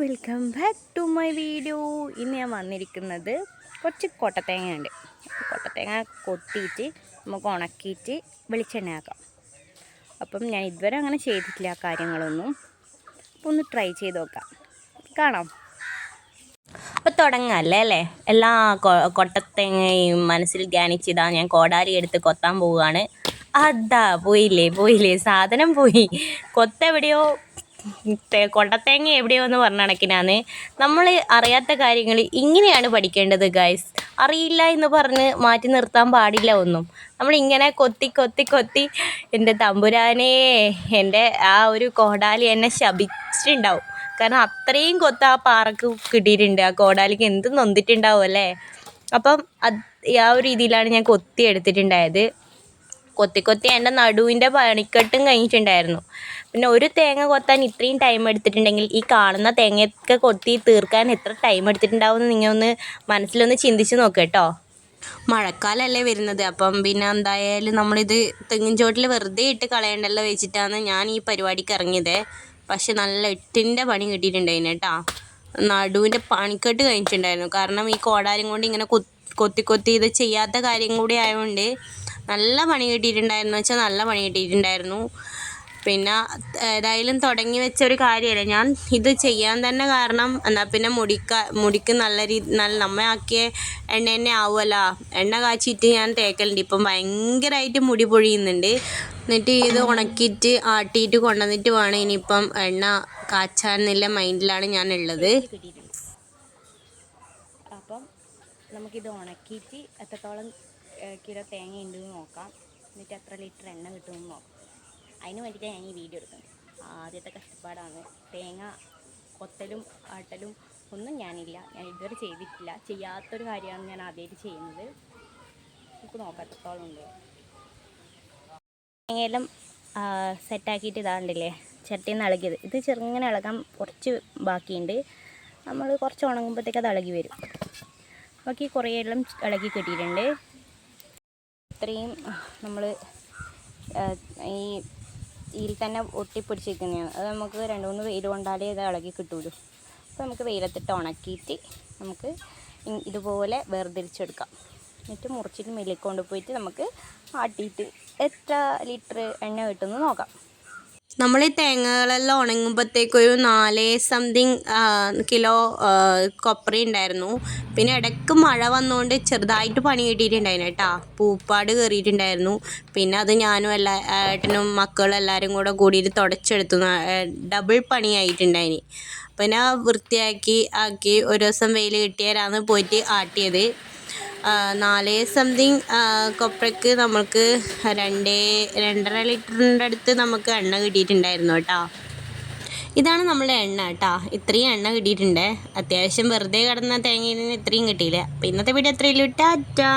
Welcome back to my video. ഇന്ന് ഞാൻ വന്നിരിക്കുന്നത് കുറച്ച് കൊട്ടത്തേങ്ങയുണ്ട്. കൊട്ടത്തേങ്ങ കൊത്തിയിട്ട് നമുക്ക് ഉണക്കിയിട്ട് വെളിച്ചെണ്ണയാക്കാം. അപ്പം ഞാൻ ഇതുവരെ അങ്ങനെ ചെയ്തിട്ടില്ല ആ കാര്യങ്ങളൊന്നും. അപ്പോൾ ഒന്ന് ട്രൈ ചെയ്ത് നോക്കാം, കാണാം. അപ്പോൾ തുടങ്ങാമല്ലേ അല്ലേ? എല്ലാ കൊട്ടത്തേങ്ങയും മനസ്സിൽ ധ്യാനിച്ചിതാ ഞാൻ കോടാലി എടുത്ത് കൊത്താൻ പോവുകയാണ്. അതാ പോയില്ലേ സാധനം പോയി. കൊത്തെവിടെയോ കൊണ്ടത്തേങ്ങ എവിടെയോ എന്ന് പറഞ്ഞ കണക്കിനാണ്. നമ്മൾ അറിയാത്ത കാര്യങ്ങൾ ഇങ്ങനെയാണ് പഠിക്കേണ്ടത് ഗൈസ്. അറിയില്ല എന്ന് പറഞ്ഞ് മാറ്റി നിർത്താൻ പാടില്ല ഒന്നും. നമ്മളിങ്ങനെ കൊത്തി എൻ്റെ തമ്പുരാനെ, എൻ്റെ ആ ഒരു കോടാലി എന്നെ ശപിച്ചിട്ടുണ്ടാവും. കാരണം അത്രയും കൊത്ത് ആ പാറക്ക് കിട്ടിയിട്ടുണ്ട്. ആ കോടാലിക്ക് എന്ത് നൊന്നിട്ടുണ്ടാവും അല്ലേ. അപ്പം ആ ഒരു രീതിയിലാണ് ഞാൻ കൊത്തി എടുത്തിട്ടുണ്ടായത്. കൊത്തി എൻ്റെ നടുവിൻ്റെ പണിക്കെട്ടും കഴിഞ്ഞിട്ടുണ്ടായിരുന്നു. പിന്നെ ഒരു തേങ്ങ കൊത്താൻ ഇത്രയും ടൈം എടുത്തിട്ടുണ്ടെങ്കിൽ ഈ കാണുന്ന തേങ്ങയൊക്കെ കൊത്തി തീർക്കാൻ എത്ര ടൈം എടുത്തിട്ടുണ്ടാവും എന്ന് നിങ്ങൾ ഒന്ന് മനസ്സിലൊന്ന് ചിന്തിച്ച് നോക്ക് കേട്ടോ. മഴക്കാലമല്ലേ വരുന്നത്, അപ്പം പിന്നെ എന്തായാലും നമ്മളിത് തെങ്ങിൻ ചോട്ടിൽ വെറുതെ ഇട്ട് കളയണ്ടല്ലോ വെച്ചിട്ടാണ് ഞാൻ ഈ പരിപാടിക്ക് ഇറങ്ങിയത്. പക്ഷെ നല്ല എട്ടിൻ്റെ പണി കിട്ടിയിട്ടുണ്ടായിരുന്നു കേട്ടോ. നടുവിൻ്റെ പണിക്കെട്ട് കഴിഞ്ഞിട്ടുണ്ടായിരുന്നു. കാരണം ഈ കോടാലും കൊണ്ട് ഇങ്ങനെ കൊത്തി ഇത് ചെയ്യാത്ത കാര്യം കൂടി ആയതുകൊണ്ട് നല്ല പണി കിട്ടിയിട്ടുണ്ടായിരുന്നു. പിന്നെ ഏതായാലും തുടങ്ങി വെച്ച ഒരു കാര്യമല്ല. ഞാൻ ഇത് ചെയ്യാൻ തന്നെ കാരണം എന്നാൽ പിന്നെ മുടിക്ക് നല്ല നമ്മ ആക്കിയ എണ്ണ തന്നെ ആവുമല്ലോ. എണ്ണ കാച്ചിട്ട് ഞാൻ തേക്കലുണ്ട്. ഇപ്പം ഭയങ്കരമായിട്ട് മുടി പൊഴിയുന്നുണ്ട്. എന്നിട്ട് ഇത് ഉണക്കിയിട്ട് ആട്ടിയിട്ട് കൊണ്ടുവന്നിട്ട് വേണം ഇനിയിപ്പം എണ്ണ കാച്ചാന്നുള്ള മൈൻഡിലാണ് ഞാൻ ഉള്ളത്. അപ്പം നമുക്കിത് ഉണക്കിയിട്ട് എത്രത്തോളം കിലോ തേങ്ങ ഉണ്ടെന്ന് നോക്കാം. എന്നിട്ട് എത്ര ലിറ്റർ എണ്ണ കിട്ടുമെന്ന് നോക്കാം. അതിന് വേണ്ടിയിട്ടാണ് ഞാൻ ഈ വീഡിയോ എടുക്കുന്നത്. ആദ്യത്തെ കഷ്ടപ്പാടാണ്. തേങ്ങ കൊത്തലും ആട്ടലും ഒന്നും ഞാൻ ഇതുവരെ ചെയ്തിട്ടില്ല. ചെയ്യാത്തൊരു കാര്യമാണ് ഞാൻ ആദ്യമായിട്ട് ചെയ്യുന്നത്. നമുക്ക് നോക്കാം എത്രത്തോളം ഉണ്ട്. തേങ്ങയെല്ലാം സെറ്റാക്കിയിട്ട് ഇതാണ്ടില്ലേ ചിരട്ടിയിൽ നിന്ന് ഇളകിയത്. ഇത് ചെറുങ്ങനെ ഇളകാൻ കുറച്ച് ബാക്കിയുണ്ട്. നമ്മൾ കുറച്ച് ഉണങ്ങുമ്പോഴത്തേക്ക് അത് ഇളകി വരും. ബാക്കി കുറേയെല്ലാം ഇളകി കിട്ടിയിട്ടുണ്ട്. ഇത്രയും നമ്മൾ ഇതിൽ തന്നെ ഒട്ടിപ്പിടിച്ചിരിക്കുന്നതാണ്. അത് നമുക്ക് 2-3 വെയിൽ കൊണ്ടാലേ ഇത് ഇളകി കിട്ടുള്ളൂ. അപ്പോൾ നമുക്ക് വെയിലത്തിട്ട് ഉണക്കിയിട്ട് നമുക്ക് ഇതുപോലെ വേർതിരിച്ചെടുക്കാം. എന്നിട്ട് മുറിച്ചിട്ട് മില്ലിൽ കൊണ്ടുപോയിട്ട് നമുക്ക് ആട്ടിയിട്ട് എത്ര ലിറ്റർ എണ്ണ കിട്ടുമെന്ന് നോക്കാം. നമ്മൾ ഈ തേങ്ങകളെല്ലാം ഉണങ്ങുമ്പോഴത്തേക്കൊരു 4 സംതിങ് കിലോ കൊപ്ര ഉണ്ടായിരുന്നു. പിന്നെ ഇടയ്ക്ക് മഴ വന്നുകൊണ്ട് ചെറുതായിട്ട് പണി കിട്ടിയിട്ടുണ്ടായിരുന്നു കേട്ടോ. പൂപ്പാട് കയറിയിട്ടുണ്ടായിരുന്നു. പിന്നെ അത് ഞാനും ഏട്ടനും മക്കളും എല്ലാവരും കൂടിയിട്ട് തുടച്ചെടുത്തു. ഡബിൾ പണിയായിട്ടുണ്ടായിന്. പിന്നെ വൃത്തിയാക്കി ഒരു ദിവസം വെയിൽ കിട്ടിയാലാണ് പോയിട്ട് ആട്ടിയത്. 4 സംതിങ് കൊപ്രയ്ക്ക് നമുക്ക് 2.5 ലിറ്ററിൻ്റെ അടുത്ത് നമുക്ക് എണ്ണ കിട്ടിയിട്ടുണ്ടായിരുന്നു കേട്ടോ. ഇതാണ് നമ്മളുടെ എണ്ണ കേട്ടോ. ഇത്രയും എണ്ണ കിട്ടിയിട്ടുണ്ട്. അത്യാവശ്യം വെറുതെ കിടന്ന തേങ്ങയിൽ നിന്ന് ഇത്രയും കിട്ടിയില്ല. അപ്പോൾ ഇന്നത്തെ വീഡിയോ 3 ടാറ്റാ.